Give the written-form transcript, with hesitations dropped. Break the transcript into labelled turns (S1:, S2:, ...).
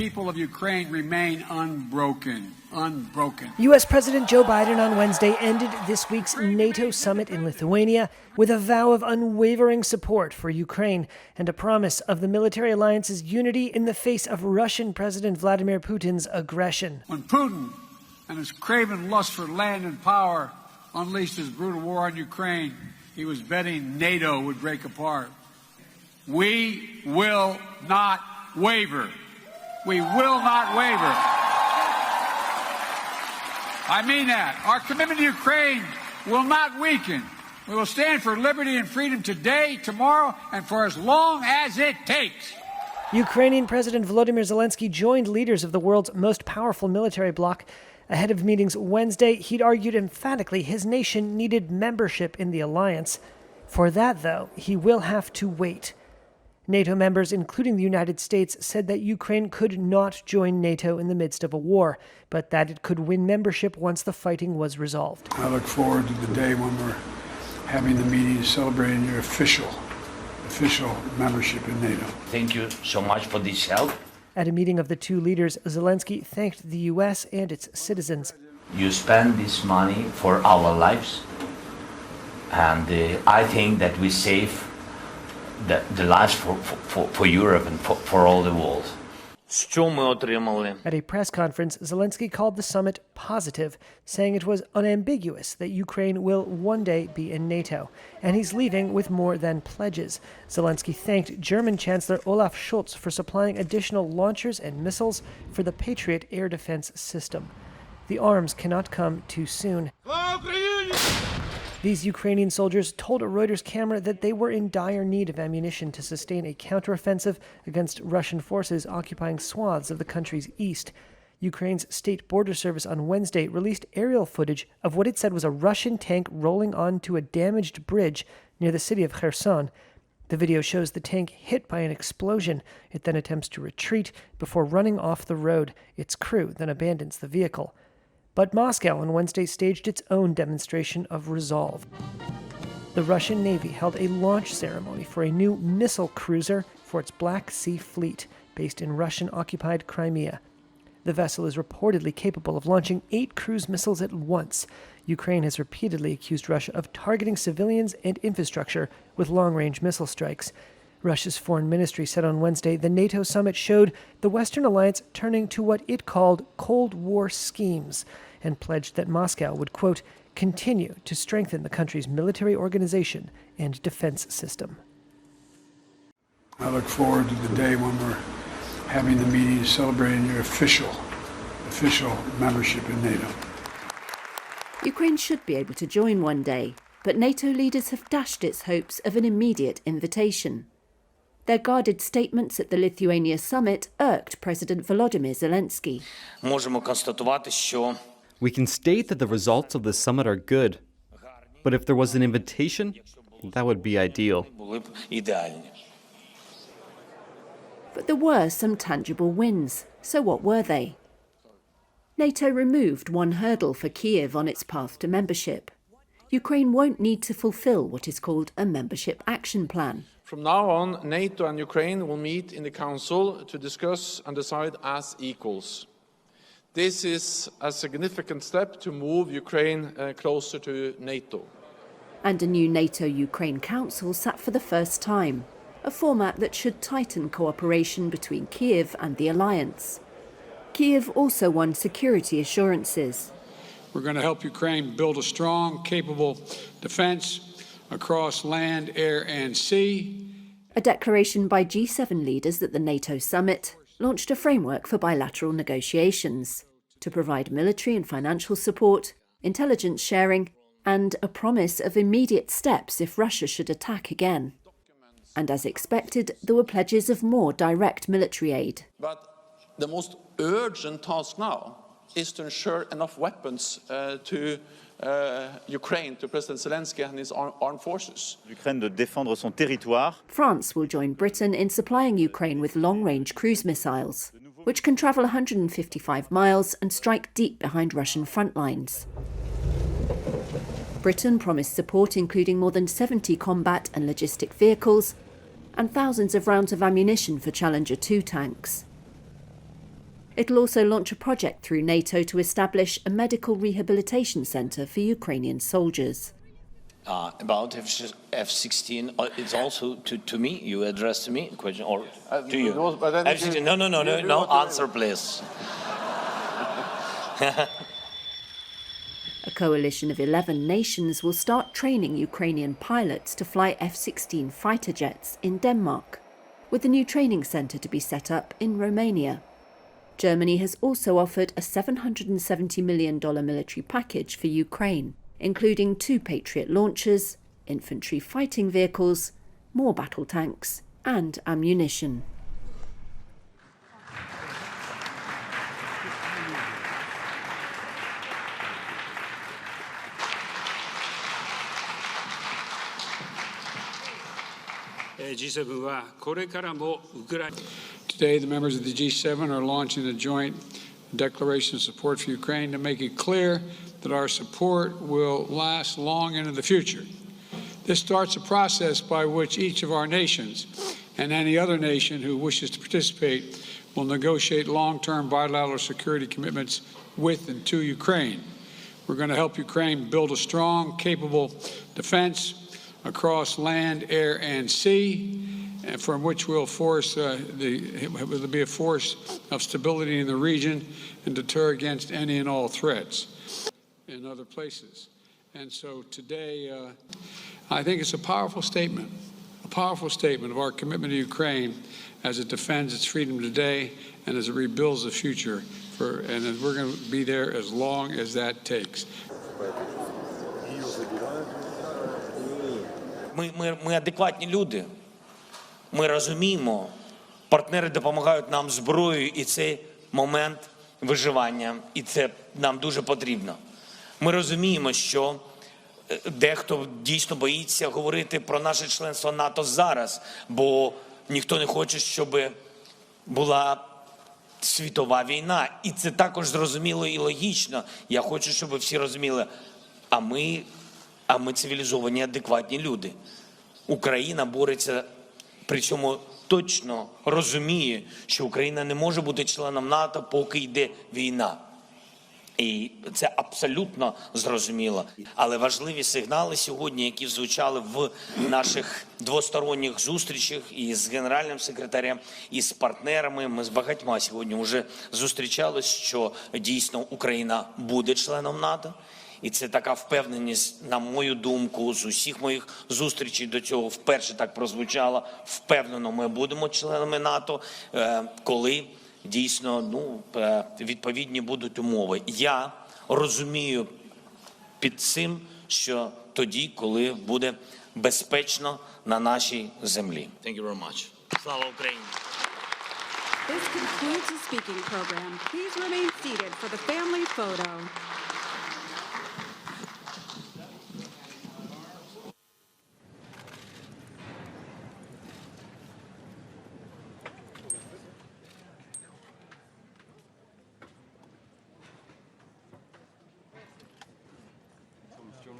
S1: people of Ukraine remain unbroken.
S2: U.S. President Joe Biden on Wednesday ended this week's NATO summit in Lithuania with a vow of unwavering support for Ukraine and a promise of the military alliance's unity in the face of Russian President Vladimir Putin's aggression.
S1: When Putin and his craven lust for land and power unleashed his brutal war on Ukraine, he was betting NATO would break apart. We will not waver. We will not waver. I mean that. Our commitment to Ukraine will not weaken. We will stand for liberty and freedom today, tomorrow, and for as long as it takes.
S2: Ukrainian President Volodymyr Zelenskiy joined leaders of the world's most powerful military bloc. Ahead of meetings Wednesday, he'd argued emphatically his nation needed membership in the alliance. For that, though, he will have to wait. NATO members, including the United States, said that Ukraine could not join NATO in the midst of a war, but that it could win membership once the fighting was resolved.
S1: I look forward to the day when we're having the meeting celebrating your official membership in NATO.
S3: Thank you so much for this help.
S2: At a meeting of the two leaders, Zelenskyy thanked the U.S. and its citizens.
S3: You spend this money for our lives, and I think that we save the lives for Europe and for all the world.
S2: At a press conference, Zelenskyy called the summit positive, saying it was unambiguous that Ukraine will one day be in NATO, and he's leaving with more than pledges. Zelenskyy thanked German Chancellor Olaf Scholz for supplying additional launchers and missiles for the Patriot air defense system. The arms cannot come too soon. These Ukrainian soldiers told a Reuters camera that they were in dire need of ammunition to sustain a counteroffensive against Russian forces occupying swaths of the country's east. Ukraine's State Border Service on Wednesday released aerial footage of what it said was a Russian tank rolling onto a damaged bridge near the city of Kherson. The video shows the tank hit by an explosion. It then attempts to retreat before running off the road. Its crew then abandons the vehicle. But Moscow on Wednesday staged its own demonstration of resolve. The Russian Navy held a launch ceremony for a new missile cruiser for its Black Sea Fleet, based in Russian-occupied Crimea. The vessel is reportedly capable of launching 8 cruise missiles at once. Ukraine has repeatedly accused Russia of targeting civilians and infrastructure with long-range missile strikes. Russia's foreign ministry said on Wednesday the NATO summit showed the Western alliance turning to what it called Cold War schemes and pledged that Moscow would, quote, continue to strengthen the country's military organization and defense system.
S1: I look forward to the day when we're having the meeting celebrating your official membership in NATO.
S4: Ukraine should be able to join one day, but NATO leaders have dashed its hopes of an immediate invitation. Their guarded statements at the Lithuania summit irked President Volodymyr Zelenskiy.
S5: We can state that the results of the summit are good, but if there was an invitation, that would be ideal.
S4: But there were some tangible wins. So what were they? NATO removed one hurdle for Kyiv on its path to membership. Ukraine won't need to fulfill what is called a membership action plan.
S6: From now on, NATO and Ukraine will meet in the Council to discuss and decide as equals. This is a significant step to move Ukraine closer to NATO.
S4: And a new NATO-Ukraine Council sat for the first time, a format that should tighten cooperation between Kyiv and the alliance. Kyiv also won security assurances.
S1: We're going to help Ukraine build a strong, capable defense across land, air, and sea.
S4: A declaration by G7 leaders at the NATO summit launched a framework for bilateral negotiations to provide military and financial support, intelligence sharing, and a promise of immediate steps if Russia should attack again. And as expected, there were pledges of more direct military aid.
S6: But the most urgent task now is to ensure enough weapons to Ukraine, to President Zelenskyy and his armed forces.
S7: L'Ukraine de défendre son territoire.
S4: France will join Britain in supplying Ukraine with long-range cruise missiles, which can travel 155 miles and strike deep behind Russian front lines. Britain promised support including more than 70 combat and logistic vehicles and thousands of rounds of ammunition for Challenger 2 tanks. It'll also launch a project through NATO to establish a medical rehabilitation centre for Ukrainian soldiers.
S3: About F-16, it's also to me, you addressed to me a question, or to you? F-16, no, answer please.
S4: A coalition of 11 nations will start training Ukrainian pilots to fly F-16 fighter jets in Denmark, with the new training centre to be set up in Romania. Germany has also offered a $770 million military package for Ukraine, including 2 Patriot launchers, infantry fighting vehicles, more battle tanks and ammunition.
S1: Today, the members of the G7 are launching a joint declaration of support for Ukraine to make it clear that our support will last long into the future. This starts a process by which each of our nations and any other nation who wishes to participate will negotiate long-term bilateral security commitments with and to Ukraine. We're going to help Ukraine build a strong, capable defense across land, air, and sea, from which will be a force of stability in the region and deter against any and all threats in other places. And so today, I think it's a powerful statement of our commitment to Ukraine as it defends its freedom today and as it rebuilds the future, and we're going to be there as long as that takes.
S3: Ми адекватні люди. Ми розуміємо, партнери допомагають нам зброєю, і це момент виживання, і це нам дуже потрібно. Ми розуміємо, що дехто дійсно боїться говорити про наше членство НАТО зараз, бо ніхто не хоче, щоб була світова війна. І це також зрозуміло і логічно. Я хочу, щоб всі розуміли, а ми цивілізовані, адекватні люди. Україна бореться, при цьому точно розуміє, що Україна не може бути членом НАТО, поки йде війна. І це абсолютно зрозуміло. Але важливі сигнали сьогодні, які звучали в наших двосторонніх зустрічах і з генеральним секретарем, і з партнерами. Ми з багатьма сьогодні вже зустрічались, що дійсно Україна буде членом НАТО. І це така впевненість, на мою думку, з усіх моїх зустрічей до цього вперше так прозвучало. Впевнено, ми будемо членами НАТО, коли дійсно відповідні будуть умови. Я розумію під цим, що тоді, коли буде безпечно на нашій землі. Thank you very much. Слава Україні!
S8: This concludes the speaking program. Please remain seated for the family photo.